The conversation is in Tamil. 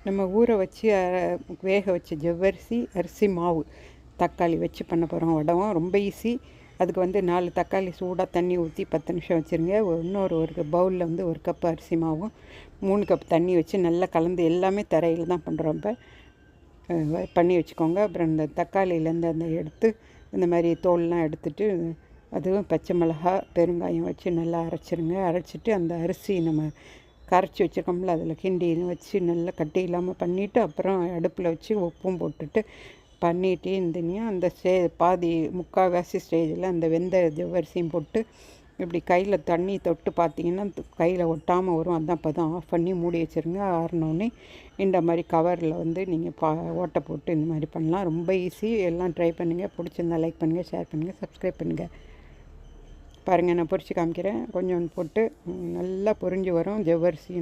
நம்ம ஊற வச்சு வேக வச்ச ஜவ்வரிசி அரிசி மாவு தக்காளி வச்சு பண்ண போகிறோம் வடகம். ரொம்ப ஈஸி. அதுக்கு வந்து 4 தக்காளி சூடாக தண்ணி ஊற்றி 10 நிமிஷம் வச்சுருங்க. ஒரு பவுலில் வந்து 1 கப் அரிசி மாவும் 3 கப் தண்ணி வச்சு நல்லா கலந்து, எல்லாமே தரையில் தான் பண்ணுறோம். இப்போ பண்ணி வச்சுக்கோங்க. அப்புறம் இந்த தக்காளியிலேருந்து அந்த எடுத்து இந்த மாதிரி தோல்லாம் எடுத்துட்டு, அதுவும் பச்சை மிளகா பெருங்காயம் வச்சு நல்லா அரைச்சிருங்க. அரைச்சிட்டு அந்த அரிசி நம்ம கரைச்சி வச்சுருக்கோம்ல அதில் கிண்டி வச்சு நல்லா கட்டி இல்லாமல் பண்ணிவிட்டு, அப்புறம் அடுப்பில் வச்சு உப்பும் போட்டுட்டு பண்ணிட்டு இருந்தீங்கன்னா அந்த பாதி முக்கால்வாசி ஸ்டேஜில் அந்த வெந்த ஜவ்வரிசியும் போட்டு இப்படி கையில் தண்ணி தொட்டு பார்த்தீங்கன்னா கையில் ஒட்டாமல் வரும். அதான் அப்போ தான் ஆஃப் பண்ணி மூடி வச்சுருங்க. ஆறினோடனே இந்த மாதிரி கவரில் வந்து நீங்கள் ஓட்டை போட்டு இந்த மாதிரி பண்ணலாம். ரொம்ப ஈஸி. எல்லாம் ட்ரை பண்ணுங்கள். பிடிச்சிருந்தா லைக் பண்ணுங்கள், ஷேர் பண்ணுங்கள், சப்ஸ்கிரைப் பண்ணுங்கள். பாருங்கள், நான் பொரித்து காமிக்கிறேன். கொஞ்சம் போட்டு நல்லா பொரிஞ்சு வரும் ஜவ்வரிசி.